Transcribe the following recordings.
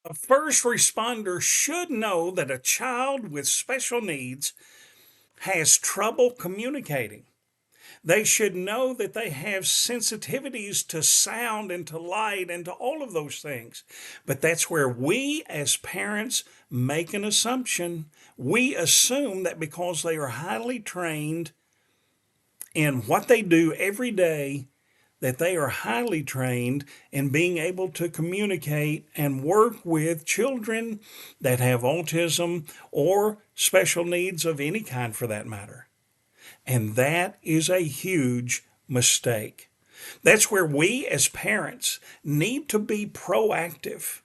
A first responder should know that a child with special needs has trouble communicating. They should know that they have sensitivities to sound and to light and to all of those things. But that's where we as parents make an assumption. We assume that because they are highly trained in what they do every day, that they are highly trained in being able to communicate and work with children that have autism or special needs of any kind for that matter. And that is a huge mistake. That's where we as parents need to be proactive.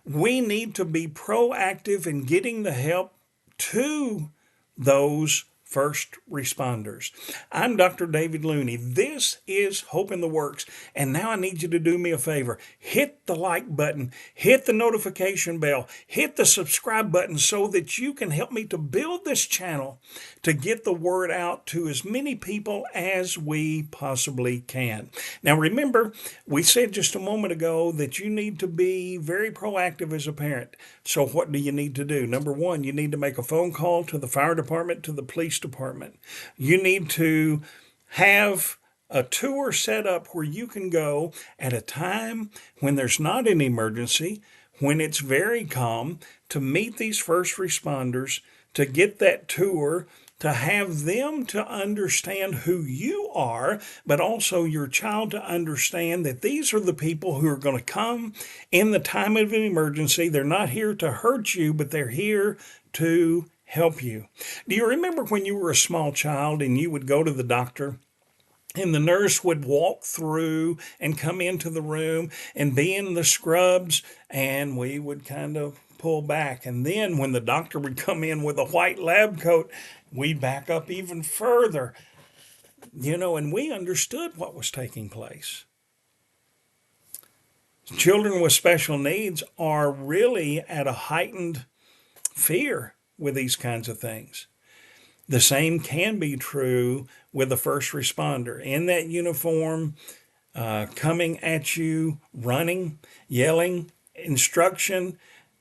We need to be proactive in getting the help to those first responders. I'm Dr. David Looney. This is Hope in the Works. And now I need you to do me a favor. Hit the like button, hit the notification bell, hit the subscribe button so that you can help me to build this channel to get the word out to as many people as we possibly can. Now remember, we said just a moment ago that you need to be very proactive as a parent. So what do you need to do? Number one, you need to make a phone call to the fire department, to the police department. You need to have a tour set up where you can go at a time when there's not an emergency, when it's very calm, to meet these first responders, to get that tour, to have them to understand who you are, but also your child to understand that these are the people who are going to come in the time of an emergency. They're not here to hurt you, but they're here to help you. Do you remember when you were a small child and you would go to the doctor? And the nurse would walk through and come into the room and be in the scrubs, and we would kind of pull back. And then when the doctor would come in with a white lab coat, we'd back up even further. And we understood what was taking place. Children with special needs are really at a heightened fear with these kinds of things. The same can be true with a first responder in that uniform, coming at you, running, yelling, instruction.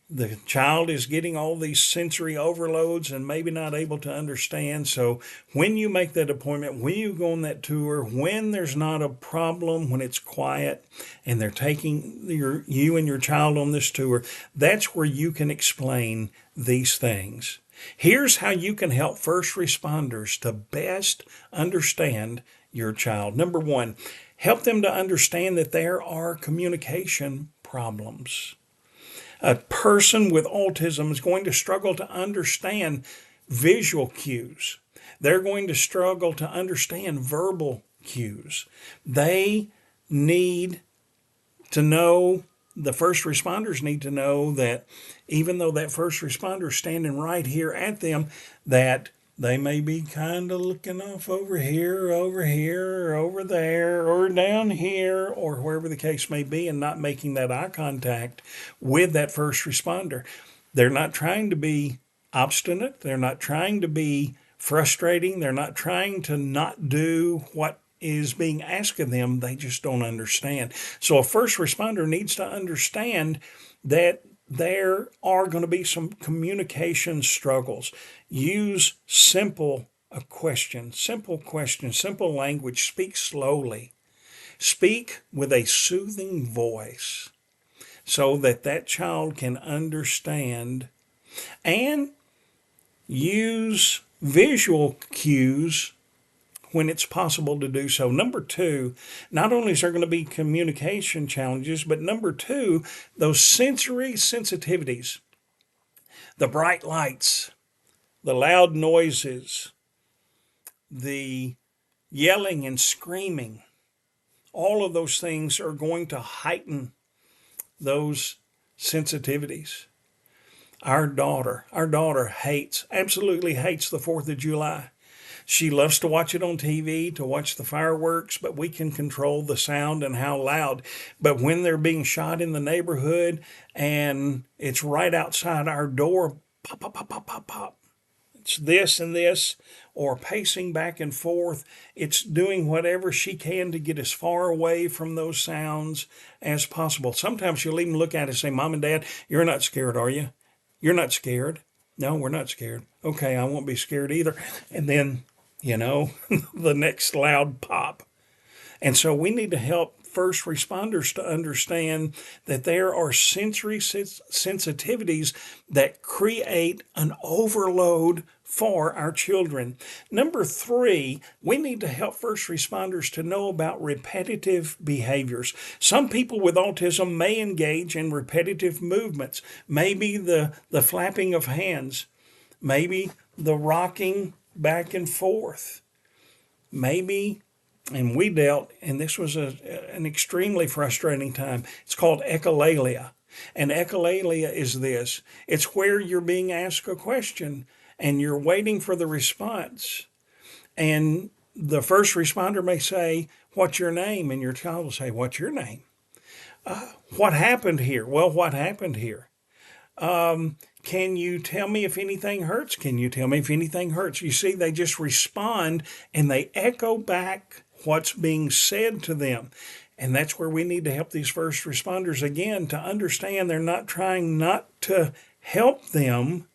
The child is getting all these sensory overloads and maybe not able to understand. So when you make that appointment, when you go on that tour, when there's not a problem, when it's quiet and they're taking you and your child on this tour, that's where you can explain these things. Here's how you can help first responders to best understand your child. Number one, help them to understand that there are communication problems. A person with autism is going to struggle to understand visual cues. They're going to struggle to understand verbal cues. They need to know, the first responders need to know that even though that first responder is standing right here at them, that they may be kind of looking off over here, or over there, or down here, or wherever the case may be, and not making that eye contact with that first responder. They're not trying to be obstinate. They're not trying to be frustrating. They're not trying to not do what is being asked of them. They just don't understand. So a first responder needs to understand that there are going to be some communication struggles. Use simple questions, simple language. Speak slowly. Speak with a soothing voice so that that child can understand, and use visual cues when it's possible to do so. Number two, not only is there going to be communication challenges, but number two, those sensory sensitivities, the bright lights, the loud noises, the yelling and screaming, all of those things are going to heighten those sensitivities. Our daughter absolutely hates the 4th of July. She loves to watch it on TV, to watch the fireworks, but we can control the sound and how loud. But when they're being shot in the neighborhood and it's right outside our door, pop, pop, pop, pop, pop, pop, it's this and this, or pacing back and forth. It's doing whatever she can to get as far away from those sounds as possible. Sometimes she'll even look at it and say, Mom and Dad, you're not scared, are you? You're not scared. No, we're not scared. Okay, I won't be scared either. And then, the next loud pop. And so we need to help first responders to understand that there are sensory sensitivities that create an overload for our children. Number 3, we need to help first responders to know about repetitive behaviors. Some people with autism may engage in repetitive movements, maybe the flapping of hands, maybe the rocking back and forth, maybe. And we dealt, and this was an extremely frustrating time. It's called echolalia. And echolalia is this. It's where you're being asked a question and you're waiting for the response. And the first responder may say, what's your name? And your child will say, what's your name? What happened here? Well, what happened here? Can you tell me if anything hurts? Can you tell me if anything hurts? You see, they just respond and they echo back what's being said to them. And that's where we need to help these first responders again to understand they're not trying not to help them.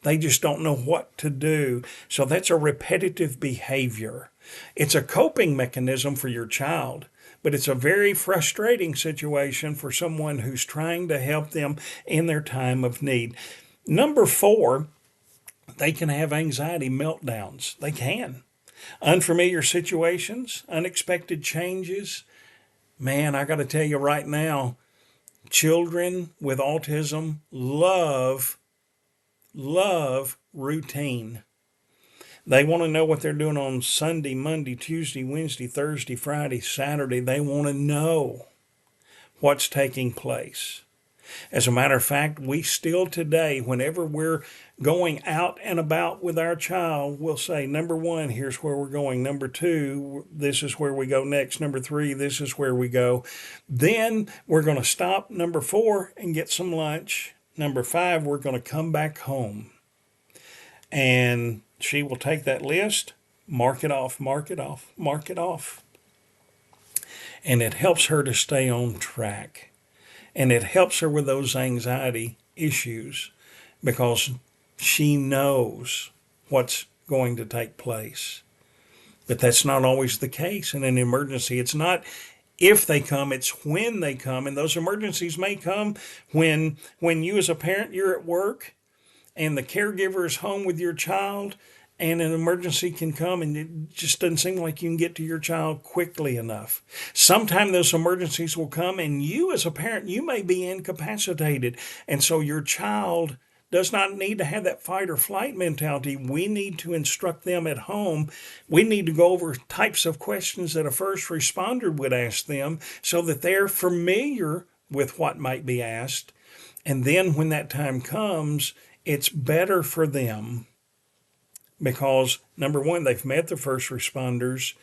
They just don't know what to do. So that's a repetitive behavior. It's a coping mechanism for your child, but it's a very frustrating situation for someone who's trying to help them in their time of need. Number 4, they can have anxiety meltdowns. They can. Unfamiliar situations, unexpected changes. Man, I got to tell you right now, children with autism love routine. They want to know what they're doing on Sunday, Monday, Tuesday, Wednesday, Thursday, Friday, Saturday. They want to know what's taking place. As a matter of fact, we still today, whenever we're going out and about with our child, we'll say, number 1, here's where we're going. Number 2, this is where we go next. Number 3, this is where we go. Then we're going to stop, number 4, and get some lunch. Number 5, we're going to come back home. And she will take that list, mark it off, mark it off, mark it off. And it helps her to stay on track. And it helps her with those anxiety issues because she knows what's going to take place. But that's not always the case in an emergency. It's not if they come, it's when they come. And those emergencies may come when you as a parent, you're at work and the caregiver is home with your child, and an emergency can come and it just doesn't seem like you can get to your child quickly enough. Sometimes those emergencies will come and you as a parent, you may be incapacitated. And so your child does not need to have that fight or flight mentality. We need to instruct them at home. We need to go over types of questions that a first responder would ask them so that they're familiar with what might be asked. And then when that time comes, it's better for them. Because, number 1, they've met the first responders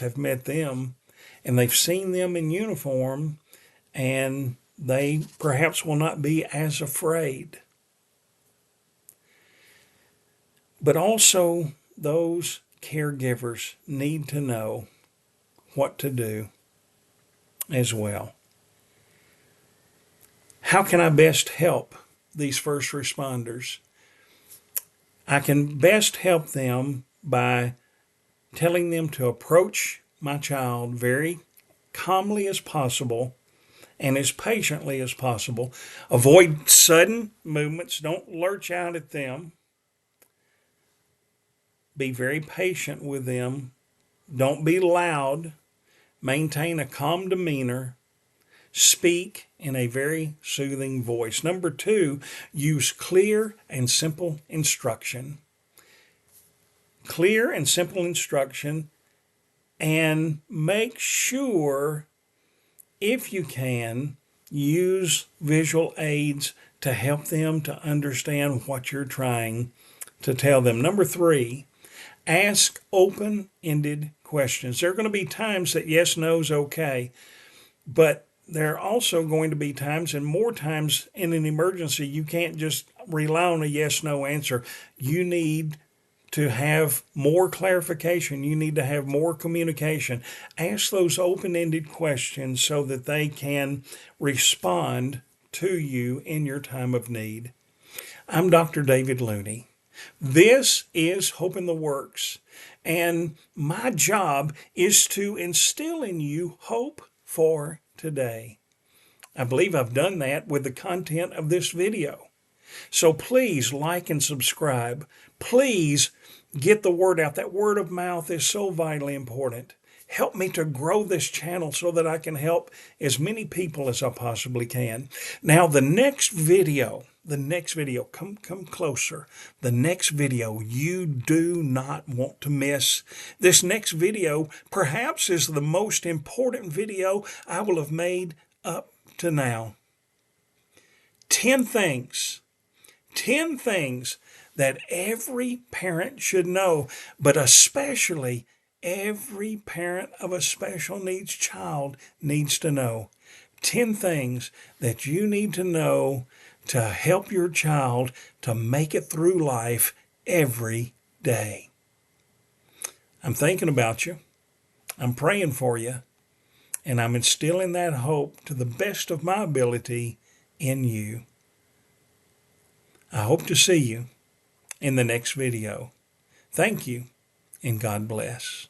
have met them, and they've seen them in uniform, and they perhaps will not be as afraid. But also, those caregivers need to know what to do as well. How can I best help these first responders? I can best help them by telling them to approach my child very calmly as possible and as patiently as possible. Avoid sudden movements. Don't lurch out at them. Be very patient with them. Don't be loud. Maintain a calm demeanor. Speak in a very soothing voice. Number 2, use clear and simple instruction. Clear and simple instruction, and make sure, if you can, use visual aids to help them to understand what you're trying to tell them. Number 3, ask open-ended questions. There are going to be times that yes, no is okay, but there are also going to be times, and more times in an emergency, you can't just rely on a yes no answer. You need to have more clarification. You need to have more communication. Ask those open ended questions so that they can respond to you in your time of need. I'm Dr. David Looney. This is Hope in the Works, and my job is to instill in you hope for today. I believe I've done that with the content of this video. So please like and subscribe. Please get the word out. That word of mouth is so vitally important. Help me to grow this channel so that I can help as many people as I possibly can. Now, the next video, come closer. The next video you do not want to miss. This next video perhaps is the most important video I will have made up to now. 10 things that every parent should know, but especially every parent of a special needs child needs to know. 10 things that you need to know to help your child to make it through life every day. I'm thinking about you. I'm praying for you. And I'm instilling that hope to the best of my ability in you. I hope to see you in the next video. Thank you, and God bless.